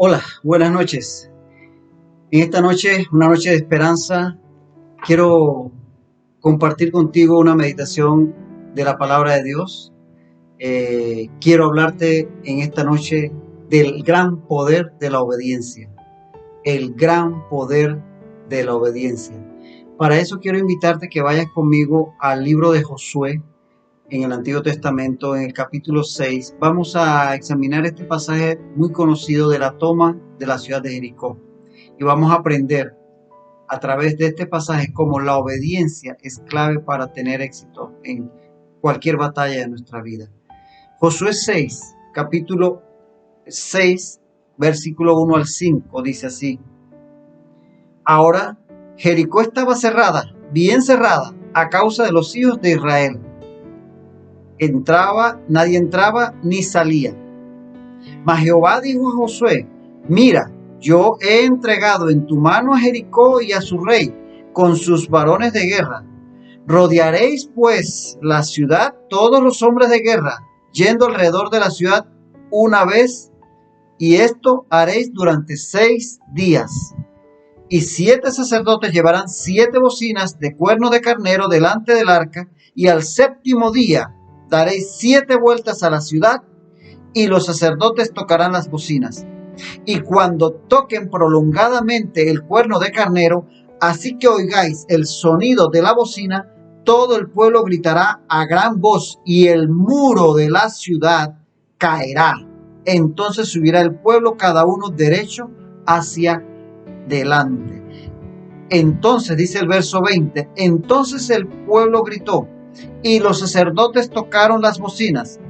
Hola, buenas noches. En esta noche, una noche de esperanza, quiero compartir contigo una meditación de la palabra de Dios. Quiero hablarte en esta noche del gran poder de la obediencia. El gran poder de la obediencia. Para eso quiero invitarte que vayas conmigo al libro de Josué en el Antiguo Testamento, en el capítulo 6. Vamos a examinar este pasaje muy conocido de la toma de la ciudad de Jericó. Y vamos a aprender a través de este pasaje cómo la obediencia es clave para tener éxito en cualquier batalla de nuestra vida. Josué 6, capítulo 6, versículo 1 al 5, dice así: Ahora Jericó estaba cerrada, bien cerrada, a causa de los hijos de Israel. Nadie entraba ni salía. Mas Jehová dijo a Josué: Mira, yo he entregado en tu mano a Jericó y a su rey, con sus varones de guerra. Rodearéis pues la ciudad, todos los hombres de guerra, yendo alrededor de la ciudad una vez, y esto haréis durante 6 días. Y 7 sacerdotes llevarán 7 bocinas de cuerno de carnero delante del arca, y al 7º día daréis 7 vueltas a la ciudad, y los sacerdotes tocarán las bocinas. Y cuando toquen prolongadamente el cuerno de carnero, así que oigáis el sonido de la bocina, todo el pueblo gritará a gran voz, y el muro de la ciudad caerá. Entonces subirá el pueblo cada uno derecho hacia delante. Entonces, dice el verso 20, entonces el pueblo gritó, y los sacerdotes tocaron las bocinas.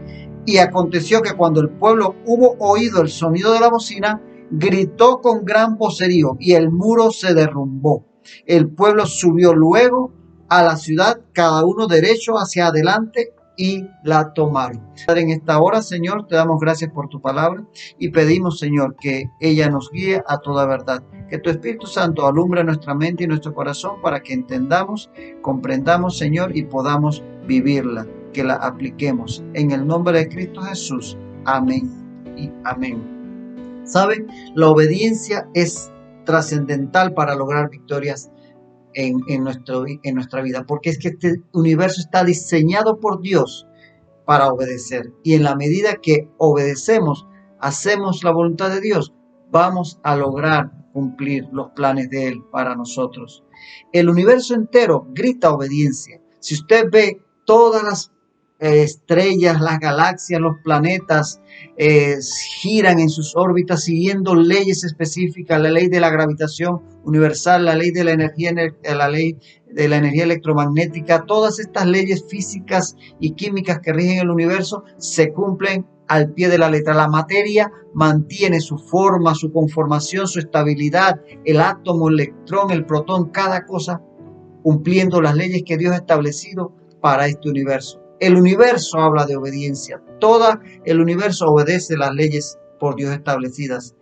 Y aconteció que cuando el pueblo hubo oído el sonido de la bocina, gritó con gran vocerío, y el muro se derrumbó. El pueblo subió luego a la ciudad, cada uno derecho hacia adelante, y la tomaron. En esta hora, Señor, te damos gracias por tu palabra y pedimos, Señor, que ella nos guíe a toda verdad. Que tu Espíritu Santo alumbre nuestra mente y nuestro corazón para que entendamos, comprendamos, Señor, y podamos vivirla, que la apliquemos. En el nombre de Cristo Jesús. Amén y amén. ¿Sabe? La obediencia es trascendental para lograr victorias en nuestra vida, porque es que este universo está diseñado por Dios para obedecer, y en la medida que obedecemos, hacemos la voluntad de Dios, vamos a lograr cumplir los planes de Él para nosotros. El universo entero grita obediencia. Si usted ve todas las estrellas, las galaxias, los planetas giran en sus órbitas siguiendo leyes específicas, la ley de la gravitación universal, la ley de la energía electromagnética. Todas estas leyes físicas y químicas que rigen el universo se cumplen al pie de la letra. La materia mantiene su forma, su conformación, su estabilidad, el átomo, el electrón, el protón, cada cosa cumpliendo las leyes que Dios ha establecido para este universo. El universo habla de obediencia. Todo el universo obedece las leyes por Dios establecidas.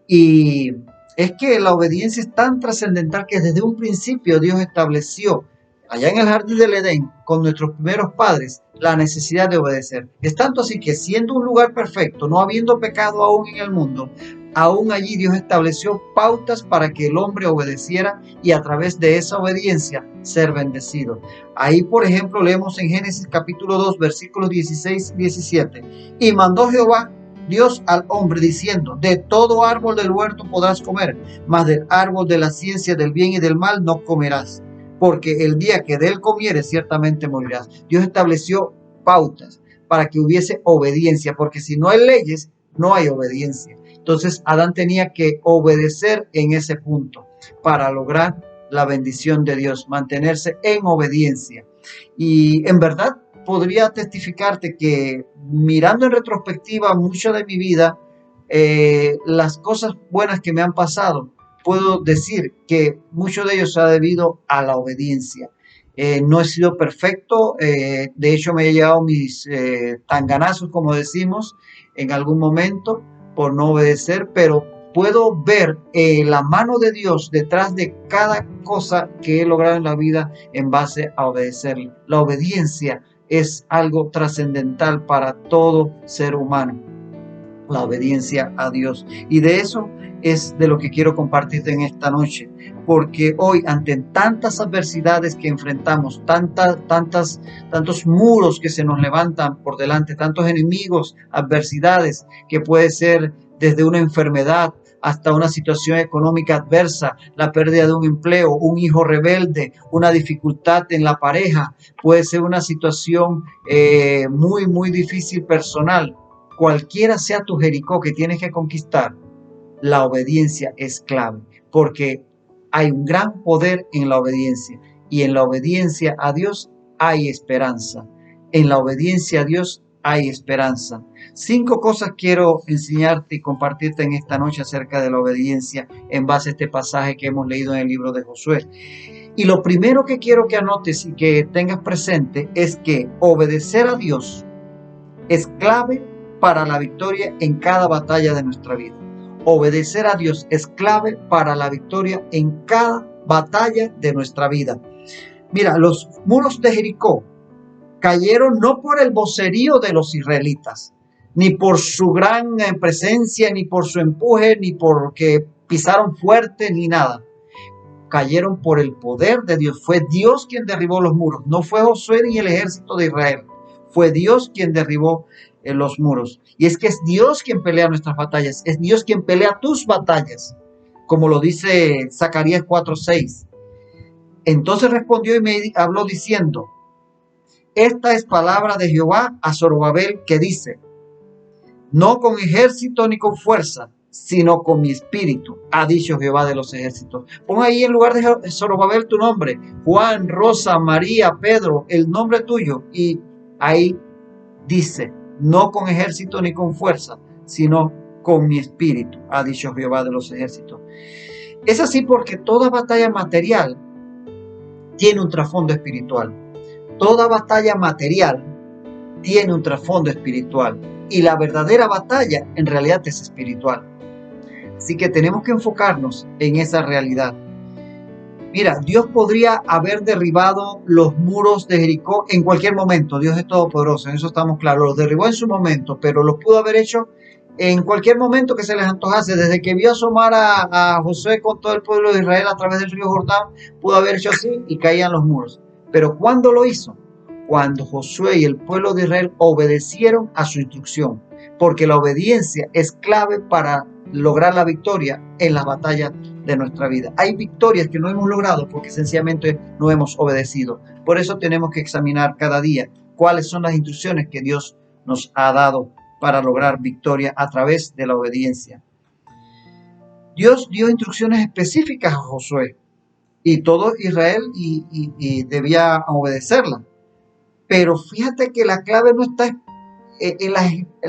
Y es que la obediencia es tan trascendental que desde un principio Dios estableció allá en el jardín del Edén con nuestros primeros padres la necesidad de obedecer. Es tanto así que, siendo un lugar perfecto, no habiendo pecado aún en el mundo, aún allí Dios estableció pautas para que el hombre obedeciera y a través de esa obediencia ser bendecido. Ahí, por ejemplo, leemos en Génesis capítulo 2, versículos 16 y 17. Y mandó Jehová Dios al hombre diciendo: de todo árbol del huerto podrás comer, mas del árbol de la ciencia del bien y del mal no comerás, porque el día que de él comieres ciertamente morirás. Dios estableció pautas para que hubiese obediencia, porque si no hay leyes, no hay obediencia. Entonces Adán tenía que obedecer en ese punto para lograr la bendición de Dios, mantenerse en obediencia. Y en verdad podría testificarte que, mirando en retrospectiva mucho de mi vida, las cosas buenas que me han pasado, puedo decir que mucho de ello se ha debido a la obediencia. No he sido perfecto, de hecho me he llevado mis tanganazos, como decimos, en algún momento por no obedecer, pero puedo ver la mano de Dios detrás de cada cosa que he logrado en la vida en base a obedecerle. La obediencia es algo trascendental para todo ser humano. la obediencia a Dios. Y de eso es de lo que quiero compartirte en esta noche, porque hoy, ante tantas adversidades que enfrentamos, tantos muros que se nos levantan por delante, tantos enemigos, adversidades, que puede ser desde una enfermedad hasta una situación económica adversa, la pérdida de un empleo, un hijo rebelde, una dificultad en la pareja, puede ser una situación muy difícil personal. Cualquiera sea tu Jericó que tienes que conquistar, la obediencia es clave, porque hay un gran poder en la obediencia, y en la obediencia a Dios hay esperanza. En la obediencia a Dios hay esperanza. 5 cosas quiero enseñarte y compartirte en esta noche acerca de la obediencia en base a este pasaje que hemos leído en el libro de Josué. Y lo primero que quiero que anotes y que tengas presente es que obedecer a Dios es clave para la victoria en cada batalla de nuestra vida. Obedecer a Dios es clave para la victoria en cada batalla de nuestra vida. Mira, los muros de Jericó cayeron no por el vocerío de los israelitas, ni por su gran presencia, ni por su empuje, ni porque pisaron fuerte, ni nada. Cayeron por el poder de Dios. Fue Dios quien derribó los muros. No fue Josué ni el ejército de Israel. Fue Dios quien derribó los muros. Y es que es Dios quien pelea nuestras batallas. Es Dios quien pelea tus batallas. Como lo dice Zacarías 4:6. Entonces respondió y me habló diciendo: esta es palabra de Jehová a Zorobabel, que dice: no con ejército ni con fuerza, sino con mi espíritu, ha dicho Jehová de los ejércitos. Pon ahí en lugar de Zorobabel tu nombre: Juan, Rosa, María, Pedro, el nombre tuyo. Y ahí dice: no con ejército ni con fuerza, sino con mi espíritu, ha dicho Jehová de los ejércitos. Es así porque toda batalla material tiene un trasfondo espiritual. Toda batalla material tiene un trasfondo espiritual, y la verdadera batalla en realidad es espiritual. Así que tenemos que enfocarnos en esa realidad. Mira, Dios podría haber derribado los muros de Jericó en cualquier momento. Dios es todopoderoso, en eso estamos claros. Los derribó en su momento, pero los pudo haber hecho en cualquier momento que se les antojase. Desde que vio asomar a Josué con todo el pueblo de Israel a través del río Jordán, pudo haber hecho así y caían los muros. Pero ¿cuándo lo hizo? Cuando Josué y el pueblo de Israel obedecieron a su instrucción, porque la obediencia es clave para lograr la victoria en las batallas de nuestra vida. Hay victorias que no hemos logrado porque sencillamente no hemos obedecido. Por eso tenemos que examinar cada día cuáles son las instrucciones que Dios nos ha dado para lograr victoria a través de la obediencia. Dios dio instrucciones específicas a Josué, y todo Israel y debía obedecerla. Pero fíjate que la clave no está en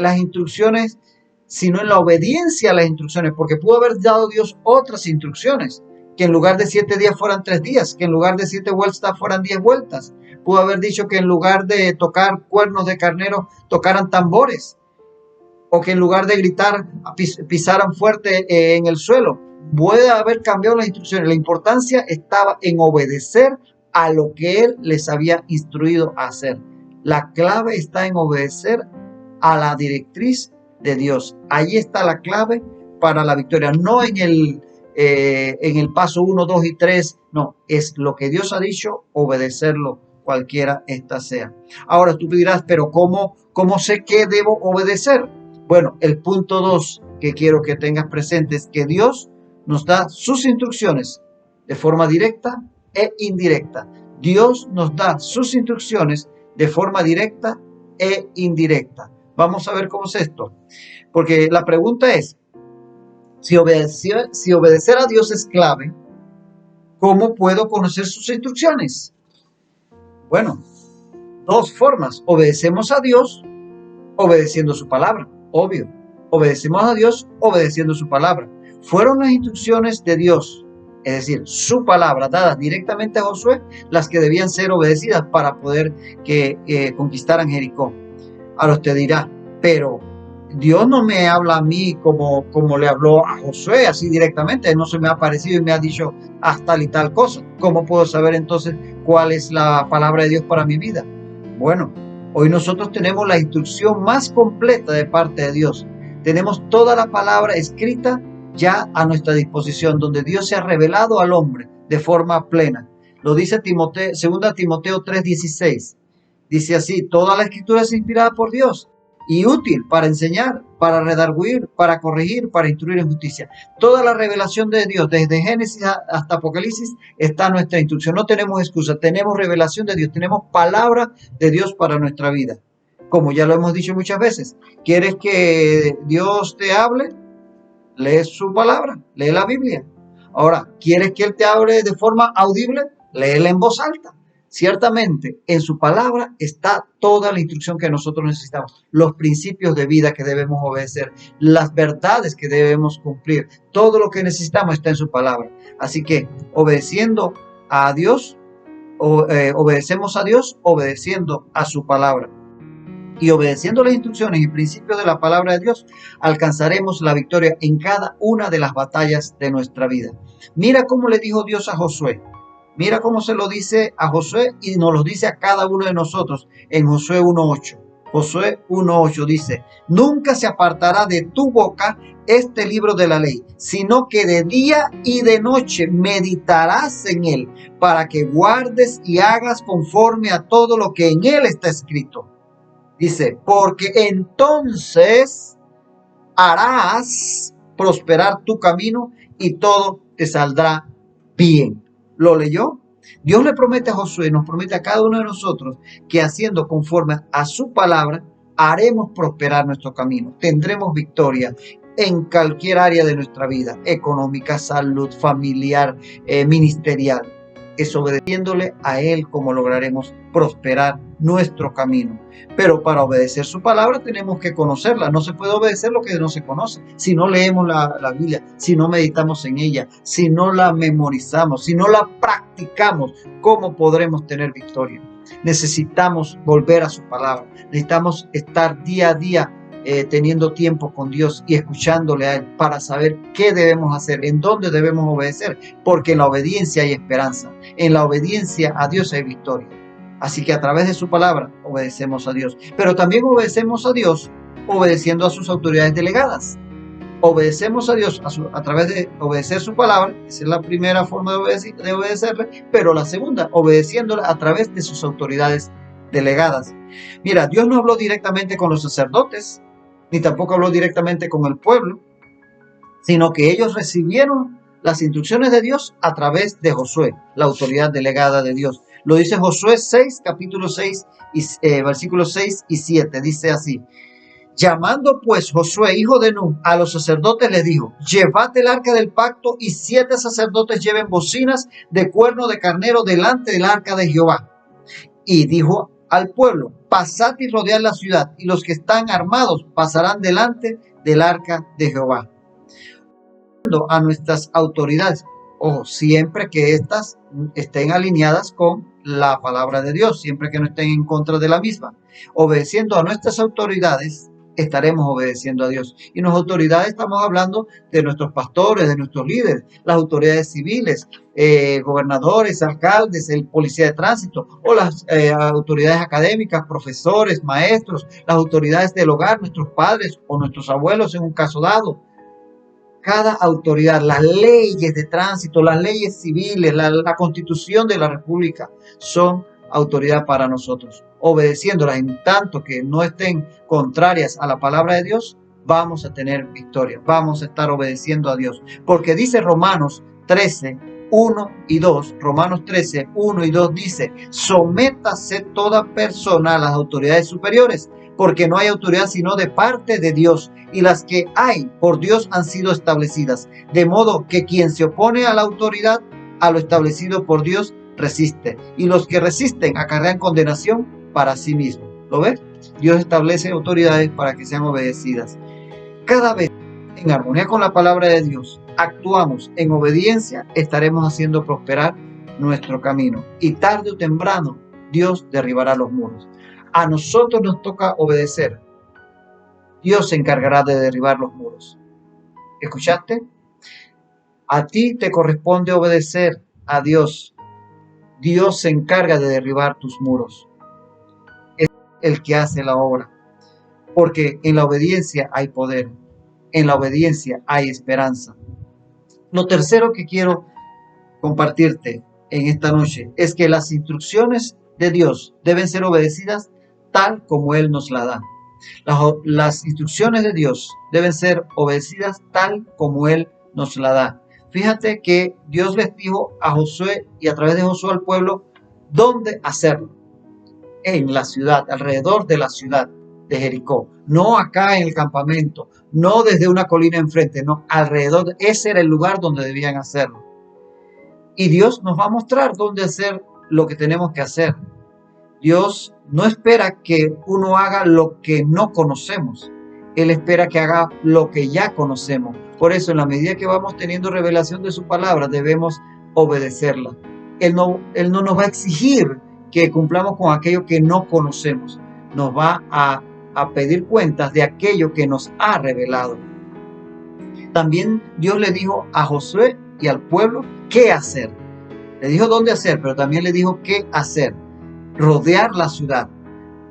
las instrucciones, sino en la obediencia a las instrucciones, porque pudo haber dado Dios otras instrucciones, que en lugar de 7 días fueran 3 días, que en lugar de 7 vueltas fueran 10 vueltas. Pudo haber dicho que en lugar de tocar cuernos de carnero, tocaran tambores, o que en lugar de gritar, pisaran fuerte en el suelo. Puede haber cambiado las instrucciones. La importancia estaba en obedecer a lo que Él les había instruido a hacer. La clave está en obedecer a la directriz de Dios. Ahí está la clave para la victoria. No en el paso 1, 2 y 3. No, es lo que Dios ha dicho, obedecerlo, cualquiera ésta sea. Ahora tú dirás, pero ¿cómo sé que debo obedecer? Bueno, el punto 2 que quiero que tengas presente es que Dios nos da sus instrucciones de forma directa e indirecta. Dios nos da sus instrucciones de forma directa e indirecta. Vamos a ver cómo es esto. Porque la pregunta es, si obedecer a Dios es clave, ¿cómo puedo conocer sus instrucciones? Bueno, 2 formas. Obedecemos a Dios obedeciendo su palabra, obvio. Obedecemos a Dios obedeciendo su palabra. Fueron las instrucciones de Dios, es decir, su palabra dadas directamente a Josué, las que debían ser obedecidas para poder que conquistaran Jericó. Ahora usted dirá, pero Dios no me habla a mí como le habló a Josué, así directamente. Él no se me ha aparecido y me ha dicho haz tal y tal cosa. ¿Cómo puedo saber entonces cuál es la palabra de Dios para mi vida? Bueno, hoy nosotros tenemos la instrucción más completa de parte de Dios. Tenemos toda la palabra escrita ya a nuestra disposición, donde Dios se ha revelado al hombre de forma plena. Lo dice 2 Timoteo 3:16. Dice así: toda la escritura es inspirada por Dios y útil para enseñar, para redarguir, para corregir, para instruir en justicia. Toda la revelación de Dios, desde Génesis hasta Apocalipsis, está en nuestra instrucción. No tenemos excusa, tenemos revelación de Dios, tenemos palabra de Dios para nuestra vida. Como ya lo hemos dicho muchas veces, ¿quieres que Dios te hable? Lee su palabra, lee la Biblia. Ahora, ¿quieres que Él te hable de forma audible? Léela en voz alta. Ciertamente, en su palabra está toda la instrucción que nosotros necesitamos, los principios de vida que debemos obedecer, las verdades que debemos cumplir, todo lo que necesitamos está en su palabra. Así que, obedeciendo a Dios, obedecemos a Dios, obedeciendo a su palabra. Y obedeciendo las instrucciones y principios de la palabra de Dios, alcanzaremos la victoria en cada una de las batallas de nuestra vida. Mira cómo le dijo Dios a Josué. Mira cómo se lo dice a Josué y nos lo dice a cada uno de nosotros en Josué 1:8. Josué 1:8 dice: nunca se apartará de tu boca este libro de la ley, sino que de día y de noche meditarás en él, para que guardes y hagas conforme a todo lo que en él está escrito. Dice: porque entonces harás prosperar tu camino y todo te saldrá bien. ¿Lo leyó? Dios le promete a Josué, nos promete a cada uno de nosotros que haciendo conforme a su palabra, haremos prosperar nuestro camino. Tendremos victoria en cualquier área de nuestra vida, económica, salud, familiar, ministerial. Es obedeciéndole a Él como lograremos prosperar nuestro camino. Pero para obedecer su palabra tenemos que conocerla. No se puede obedecer lo que no se conoce. Si no leemos la Biblia, si no meditamos en ella, si no la memorizamos, si no la practicamos, ¿cómo podremos tener victoria? Necesitamos volver a su palabra. Necesitamos estar día a día teniendo tiempo con Dios y escuchándole a Él para saber qué debemos hacer, en dónde debemos obedecer, porque en la obediencia hay esperanza, en la obediencia a Dios hay victoria. Así que a través de su palabra obedecemos a Dios, pero también obedecemos a Dios obedeciendo a sus autoridades delegadas. Obedecemos a Dios a través de obedecer su palabra, esa es la primera forma de obedecerle, pero la segunda, obedeciéndola a través de sus autoridades delegadas. Mira, Dios no habló directamente con los sacerdotes, ni tampoco habló directamente con el pueblo, sino que ellos recibieron las instrucciones de Dios a través de Josué, la autoridad delegada de Dios. Lo dice Josué 6, capítulo 6, versículos 6 y 7, dice así: llamando pues Josué, hijo de Nun, a los sacerdotes les dijo: llevad el arca del pacto y 7 sacerdotes lleven bocinas de cuerno de carnero delante del arca de Jehová. Y dijo al pueblo: pasad y rodead la ciudad, y los que están armados pasarán delante del arca de Jehová. A nuestras autoridades, ojo, siempre que éstas estén alineadas con la palabra de Dios, siempre que no estén en contra de la misma. Obedeciendo a nuestras autoridades, estaremos obedeciendo a Dios. Y las autoridades, estamos hablando de nuestros pastores, de nuestros líderes, las autoridades civiles, gobernadores, alcaldes, el policía de tránsito, o las autoridades académicas, profesores, maestros, las autoridades del hogar, nuestros padres o nuestros abuelos en un caso dado. Cada autoridad, las leyes de tránsito, las leyes civiles, la Constitución de la República son autoridad para nosotros. Obedeciéndolas en tanto que no estén contrarias a la palabra de Dios, vamos a tener victoria, vamos a estar obedeciendo a Dios. Porque dice Romanos 13, 1 y 2, Romanos 13, 1 y 2 dice: sométase toda persona a las autoridades superiores, porque no hay autoridad sino de parte de Dios, y las que hay por Dios han sido establecidas. De modo que quien se opone a la autoridad, a lo establecido por Dios, resiste. Y los que resisten acarrean condenación para sí mismos. ¿Lo ves? Dios establece autoridades para que sean obedecidas. Cada vez, en armonía con la palabra de Dios, actuamos en obediencia, estaremos haciendo prosperar nuestro camino. Y tarde o temprano, Dios derribará los muros. A nosotros nos toca obedecer. Dios se encargará de derribar los muros. ¿Escuchaste? A ti te corresponde obedecer a Dios. Dios se encarga de derribar tus muros. Es el que hace la obra. Porque en la obediencia hay poder. En la obediencia hay esperanza. Lo tercero que quiero compartirte en esta noche es que las instrucciones de Dios deben ser obedecidas tal como Él nos la da. Las instrucciones de Dios deben ser obedecidas tal como Él nos la da. Fíjate que Dios les dijo a Josué y a través de Josué al pueblo dónde hacerlo. En la ciudad, alrededor de la ciudad de Jericó. No acá en el campamento, no desde una colina enfrente, no, alrededor. Ese era el lugar donde debían hacerlo. Y Dios nos va a mostrar dónde hacer lo que tenemos que hacer. Dios no espera que uno haga lo que no conocemos. Él espera que haga lo que ya conocemos. Por eso, en la medida que vamos teniendo revelación de su palabra, debemos obedecerla. Él no nos va a exigir que cumplamos con aquello que no conocemos. Nos va a pedir cuentas de aquello que nos ha revelado. También Dios le dijo a Josué y al pueblo qué hacer. Le dijo dónde hacer, pero también le dijo qué hacer. Rodear la ciudad.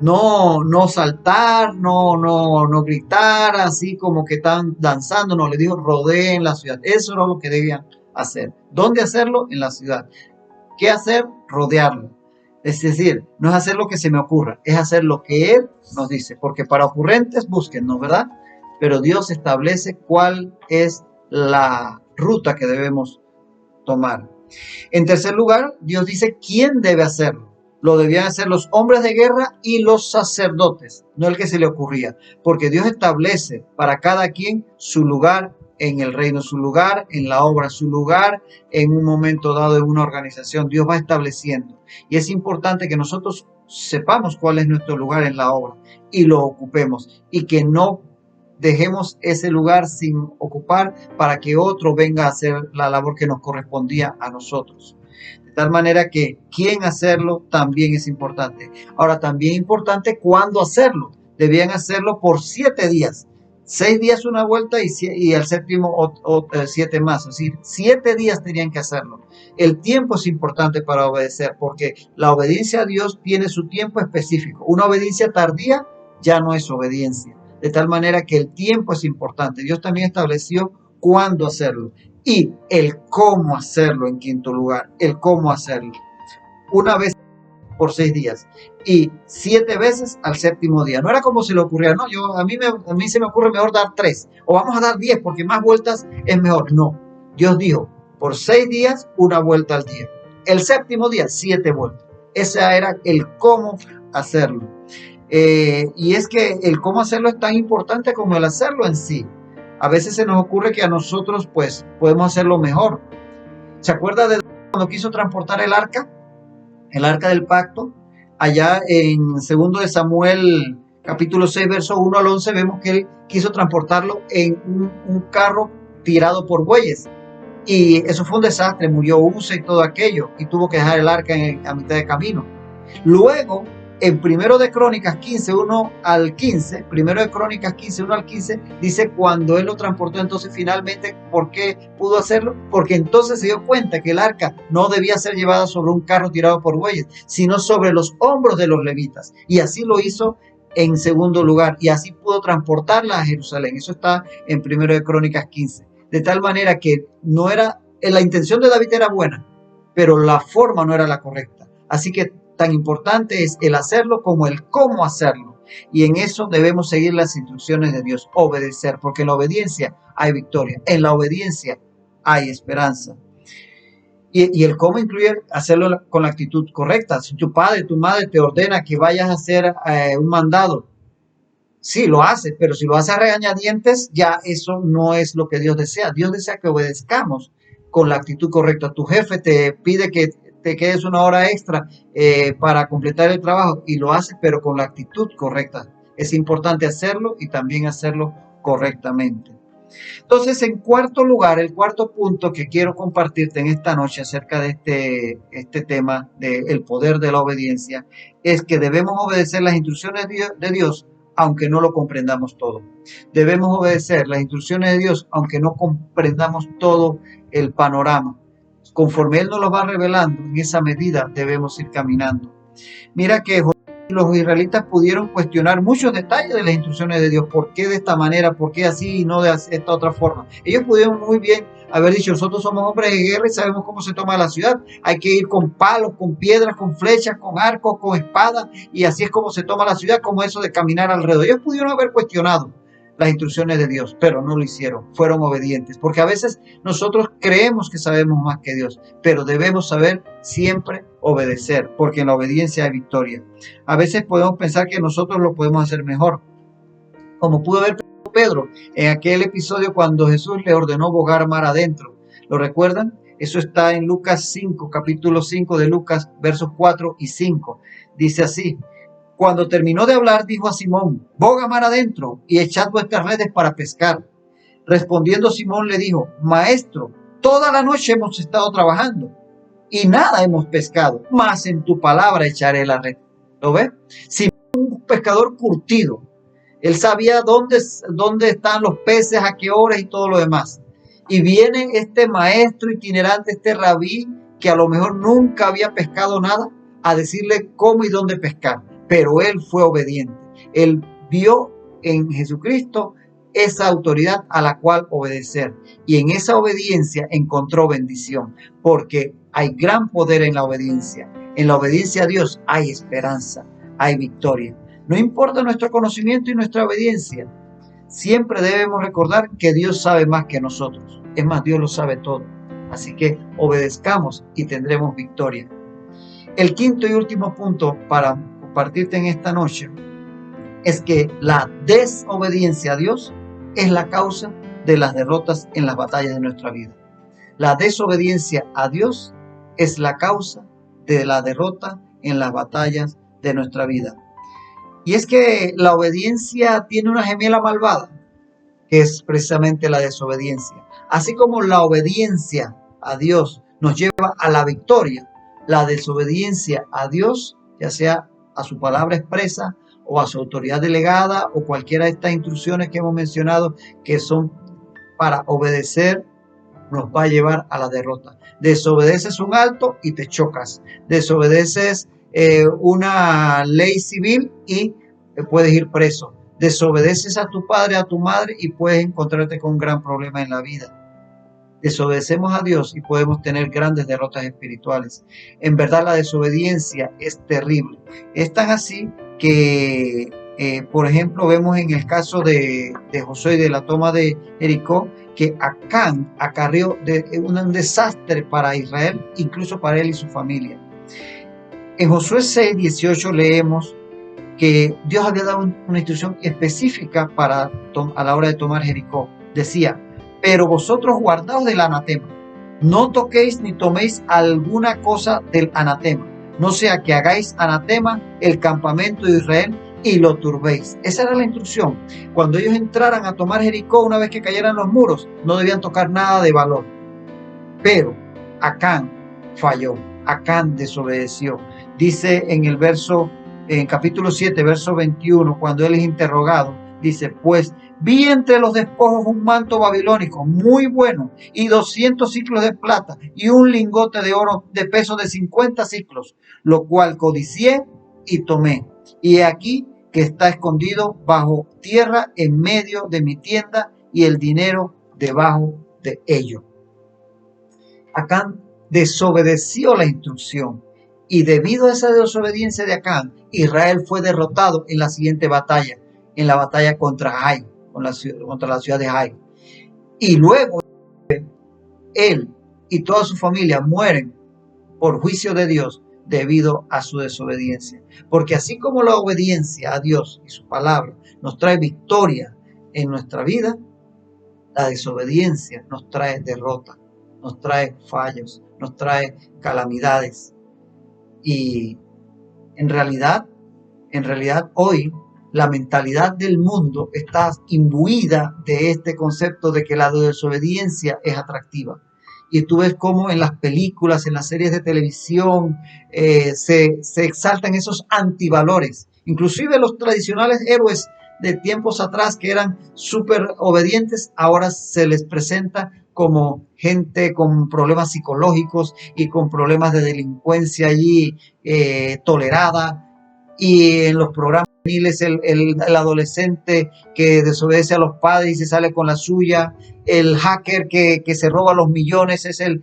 No saltar, no gritar así como que están danzando. No, le dijo rodeen la ciudad. Eso era lo que debían hacer. ¿Dónde hacerlo? En la ciudad. ¿Qué hacer? Rodearlo. Es decir, no es hacer lo que se me ocurra, es hacer lo que Él nos dice. Porque para ocurrentes búsquennos, ¿verdad? Pero Dios establece cuál es la ruta que debemos tomar. En tercer lugar, Dios dice quién debe hacerlo. Lo debían hacer los hombres de guerra y los sacerdotes, no el que se le ocurría, porque Dios establece para cada quien su lugar en el reino, su lugar en la obra, su lugar en un momento dado en una organización. Dios va estableciendo y es importante que nosotros sepamos cuál es nuestro lugar en la obra y lo ocupemos y que no dejemos ese lugar sin ocupar para que otro venga a hacer la labor que nos correspondía a nosotros. De tal manera que quién hacerlo también es importante. Ahora, también importante cuándo hacerlo. Debían hacerlo por 7 días. 6 días una vuelta y el séptimo 7 más. Es decir, 7 días tenían que hacerlo. El tiempo es importante para obedecer porque la obediencia a Dios tiene su tiempo específico. Una obediencia tardía ya no es obediencia. De tal manera que el tiempo es importante. Dios también estableció cuándo hacerlo y el cómo hacerlo en quinto lugar. El cómo hacerlo. Una vez por 6 días y 7 veces al séptimo día. No era como se le ocurría, no, a mí se me ocurre mejor dar 3 o vamos a dar 10 porque más vueltas es mejor. No, Dios dijo, por 6 días, una vuelta al día. El séptimo día, 7 vueltas. Ese era el cómo hacerlo. Y es que el cómo hacerlo es tan importante como el hacerlo en sí. A veces se nos ocurre que a nosotros pues podemos hacerlo mejor. ¿Se acuerda de cuando quiso transportar el arca del pacto? Allá en 2 de Samuel capítulo 6 verso 1 al 11 vemos que él quiso transportarlo en un carro tirado por bueyes. Y eso fue un desastre, murió Usa y todo aquello, y tuvo que dejar el arca a mitad de camino. Luego, en 1 de Crónicas 15, 1 al 15, 1 de Crónicas 15, 1 al 15, dice cuando él lo transportó, entonces finalmente, ¿por qué pudo hacerlo? Porque entonces se dio cuenta que el arca no debía ser llevada sobre un carro tirado por bueyes, sino sobre los hombros de los levitas. Y así lo hizo en segundo lugar, y así pudo transportarla a Jerusalén. Eso está en 1 de Crónicas 15. De tal manera que no era, la intención de David era buena, pero la forma no era la correcta. Así que tan importante es el hacerlo como el cómo hacerlo. Y en eso debemos seguir las instrucciones de Dios, obedecer, porque en la obediencia hay victoria, en la obediencia hay esperanza. Y el cómo incluye hacerlo con la actitud correcta. Si tu padre, tu madre te ordena que vayas a hacer un mandado, sí, lo hace, pero si lo hace a regañadientes, ya eso no es lo que Dios desea. Dios desea que obedezcamos con la actitud correcta. Tu jefe te pide que te quedes una hora extra para completar el trabajo y lo haces, pero con la actitud correcta. Es importante hacerlo y también hacerlo correctamente. Entonces, en cuarto lugar, el cuarto punto que quiero compartirte en esta noche acerca de este tema del poder de la obediencia es que debemos obedecer las instrucciones de Dios aunque no lo comprendamos todo. Debemos obedecer las instrucciones de Dios aunque no comprendamos todo el panorama. Conforme Él nos lo va revelando, en esa medida debemos ir caminando. Mira que los israelitas pudieron cuestionar muchos detalles de las instrucciones de Dios. ¿Por qué de esta manera? ¿Por qué así y no de esta otra forma? Ellos pudieron muy bien haber dicho: nosotros somos hombres de guerra y sabemos cómo se toma la ciudad. Hay que ir con palos, con piedras, con flechas, con arcos, con espadas, y así es como se toma la ciudad, como eso de caminar alrededor. Ellos pudieron haber cuestionado las instrucciones de Dios, pero no lo hicieron, fueron obedientes, porque a veces nosotros creemos que sabemos más que Dios, pero debemos saber siempre obedecer, porque en la obediencia hay victoria. A veces podemos pensar que nosotros lo podemos hacer mejor, como pudo haber Pedro en aquel episodio cuando Jesús le ordenó bogar mar adentro. ¿Lo recuerdan? Eso está en Lucas 5, capítulo 5 de Lucas, versos 4 y 5. Dice así: cuando terminó de hablar, dijo a Simón: boga mar adentro y echad vuestras redes para pescar. Respondiendo Simón le dijo: Maestro, toda la noche hemos estado trabajando y nada hemos pescado, mas en tu palabra echaré la red. ¿Lo ves? Simón, un pescador curtido, él sabía dónde están los peces, a qué horas y todo lo demás. Y viene este maestro itinerante, este rabí, que a lo mejor nunca había pescado nada, a decirle cómo y dónde pescar. Pero él fue obediente. Él vio en Jesucristo esa autoridad a la cual obedecer. Y en esa obediencia encontró bendición, porque hay gran poder en la obediencia. En la obediencia a Dios hay esperanza, hay victoria. No importa nuestro conocimiento y nuestra obediencia, siempre debemos recordar que Dios sabe más que nosotros. Es más, Dios lo sabe todo. Así que obedezcamos y tendremos victoria. El quinto y último punto para compartirte en esta noche es que la desobediencia a Dios es la causa de las derrotas en las batallas de nuestra vida. La desobediencia a Dios es la causa de la derrota en las batallas de nuestra vida. Y es que la obediencia tiene una gemela malvada, que es precisamente la desobediencia. Así como la obediencia a Dios nos lleva a la victoria, la desobediencia a Dios, ya sea a su palabra expresa o a su autoridad delegada o cualquiera de estas instrucciones que hemos mencionado que son para obedecer, nos va a llevar a la derrota. Desobedeces un alto y te chocas. Desobedeces una ley civil y puedes ir preso. Desobedeces a tu padre, a tu madre y puedes encontrarte con un gran problema en la vida. Desobedecemos a Dios y podemos tener grandes derrotas espirituales. En verdad, la desobediencia es terrible. Es tan así que, por ejemplo, vemos en el caso de Josué y de la toma de Jericó, que Acán acarreó un desastre para Israel, incluso para él y su familia. En Josué 6:18 leemos que Dios había dado una instrucción específica a la hora de tomar Jericó. Decía: pero vosotros guardaos del anatema, no toquéis ni toméis alguna cosa del anatema, no sea que hagáis anatema el campamento de Israel y lo turbéis. Esa era la instrucción. Cuando ellos entraran a tomar Jericó, una vez que cayeran los muros, no debían tocar nada de valor. Pero Acán falló, Acán desobedeció. Dice en capítulo 7, verso 21, cuando él es interrogado, dice: pues vi entre los despojos un manto babilónico muy bueno y 200 siclos de plata y un lingote de oro de peso de 50 siclos, lo cual codicié y tomé. Y he aquí que está escondido bajo tierra en medio de mi tienda y el dinero debajo de ello. Acán desobedeció la instrucción y debido a esa desobediencia de Acán, Israel fue derrotado en la siguiente batalla, en la batalla contra Jai, contra la ciudad de Jai. Y luego él y toda su familia mueren por juicio de Dios debido a su desobediencia. Porque así como la obediencia a Dios y su palabra nos trae victoria en nuestra vida, la desobediencia nos trae derrota, nos trae fallos, nos trae calamidades. Y en realidad hoy la mentalidad del mundo está imbuida de este concepto de que la desobediencia es atractiva. Y tú ves cómo en las películas, en las series de televisión, se exaltan esos antivalores. Inclusive los tradicionales héroes de tiempos atrás que eran súper obedientes, ahora se les presenta como gente con problemas psicológicos y con problemas de delincuencia allí tolerada. Y en los programas juveniles el adolescente que desobedece a los padres y se sale con la suya, el hacker que se roba los millones es el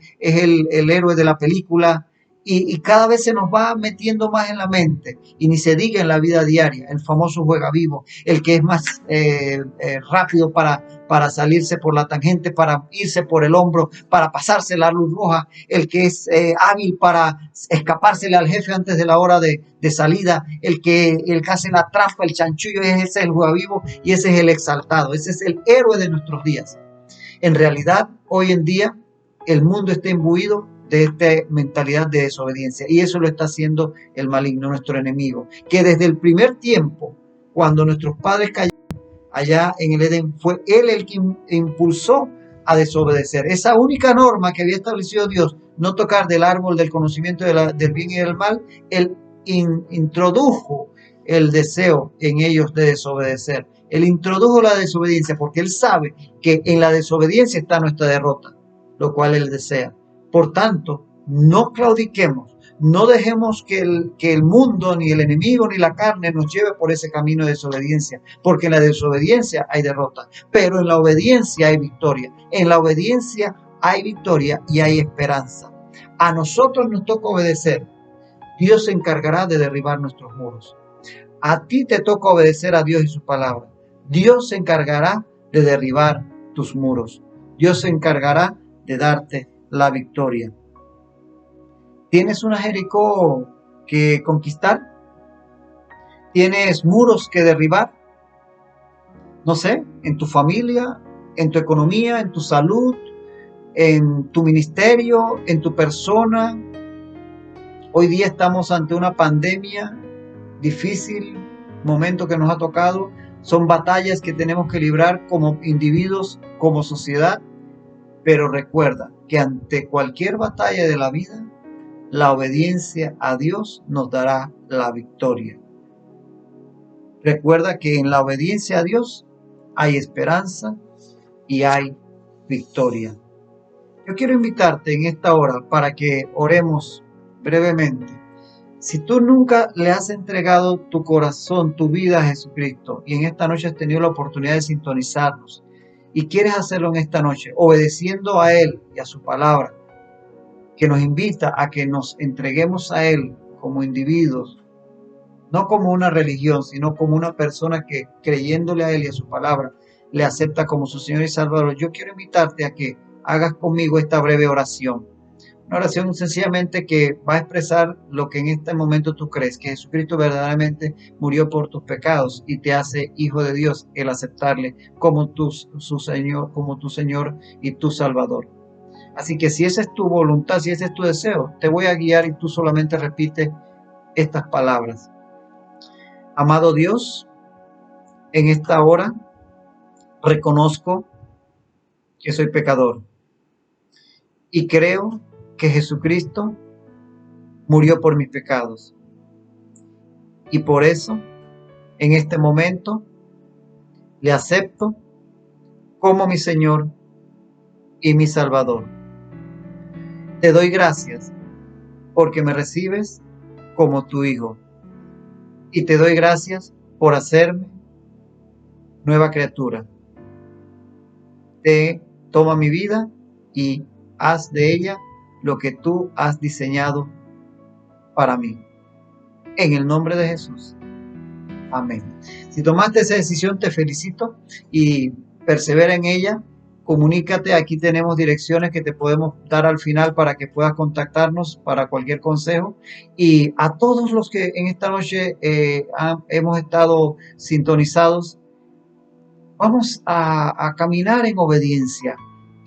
héroe de la película. Y cada vez se nos va metiendo más en la mente, y ni se diga en la vida diaria, el famoso juega vivo, el que es más rápido para salirse por la tangente, para irse por el hombro, para pasarse la luz roja, el que es hábil para escapársele al jefe antes de la hora de salida, el que hace la trampa, el chanchullo, ese es el juega vivo y ese es el exaltado, ese es el héroe de nuestros días. En realidad, hoy en día, el mundo está imbuido de esta mentalidad de desobediencia, y eso lo está haciendo el maligno, nuestro enemigo, que desde el primer tiempo, cuando nuestros padres cayeron allá en el Edén, fue él el que impulsó a desobedecer. Esa única norma que había establecido Dios, no tocar del árbol del conocimiento del bien y del mal, él introdujo el deseo en ellos de desobedecer. Él introdujo la desobediencia porque él sabe que en la desobediencia está nuestra derrota, lo cual él desea. Por tanto, no claudiquemos, no dejemos que el mundo, ni el enemigo, ni la carne nos lleve por ese camino de desobediencia, porque en la desobediencia hay derrota, pero en la obediencia hay victoria. En la obediencia hay victoria y hay esperanza. A nosotros nos toca obedecer. Dios se encargará de derribar nuestros muros. A ti te toca obedecer a Dios y su palabra. Dios se encargará de derribar tus muros. Dios se encargará de darte la victoria. ¿Tienes una Jericó que conquistar? ¿Tienes muros que derribar? No sé, en tu familia, en tu economía, en tu salud, en tu ministerio, en tu persona. Hoy día estamos ante una pandemia difícil, momento que nos ha tocado. Son batallas que tenemos que librar como individuos, como sociedad. Pero recuerda que ante cualquier batalla de la vida, la obediencia a Dios nos dará la victoria. Recuerda que en la obediencia a Dios hay esperanza y hay victoria. Yo quiero invitarte en esta hora para que oremos brevemente. Si tú nunca le has entregado tu corazón, tu vida a Jesucristo, y en esta noche has tenido la oportunidad de sintonizarnos, y quieres hacerlo en esta noche, obedeciendo a Él y a su palabra, que nos invita a que nos entreguemos a Él como individuos, no como una religión, sino como una persona que, creyéndole a Él y a su palabra, le acepta como su Señor y Salvador. Yo quiero invitarte a que hagas conmigo esta breve oración. Una oración sencillamente que va a expresar lo que en este momento tú crees, que Jesucristo verdaderamente murió por tus pecados y te hace hijo de Dios, el aceptarle como tu Señor y tu Salvador. Así que si esa es tu voluntad, si ese es tu deseo, te voy a guiar y tú solamente repite estas palabras. Amado Dios, en esta hora reconozco que soy pecador y creo que Jesucristo murió por mis pecados. Y por eso, en este momento, le acepto como mi Señor y mi Salvador. Te doy gracias porque me recibes como tu Hijo. Y te doy gracias por hacerme nueva criatura. Toma mi vida y haz de ella lo que tú has diseñado para mí. En el nombre de Jesús. Amén. Si tomaste esa decisión, te felicito y persevera en ella. Comunícate, aquí tenemos direcciones que te podemos dar al final para que puedas contactarnos para cualquier consejo. Y a todos los que en esta noche hemos estado sintonizados, vamos a caminar en obediencia.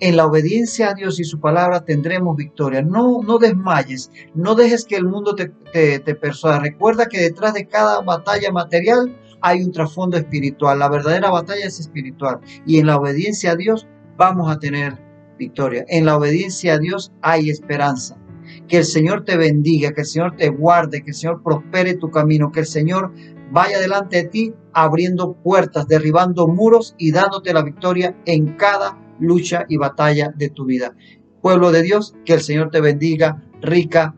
En la obediencia a Dios y su palabra tendremos victoria. No desmayes, no dejes que el mundo te persuada. Recuerda que detrás de cada batalla material hay un trasfondo espiritual. La verdadera batalla es espiritual. Y en la obediencia a Dios vamos a tener victoria. En la obediencia a Dios hay esperanza. Que el Señor te bendiga, que el Señor te guarde, que el Señor prospere tu camino, que el Señor vaya delante de ti abriendo puertas, derribando muros y dándote la victoria en cada lucha y batalla de tu vida. Pueblo de Dios, que el Señor te bendiga rica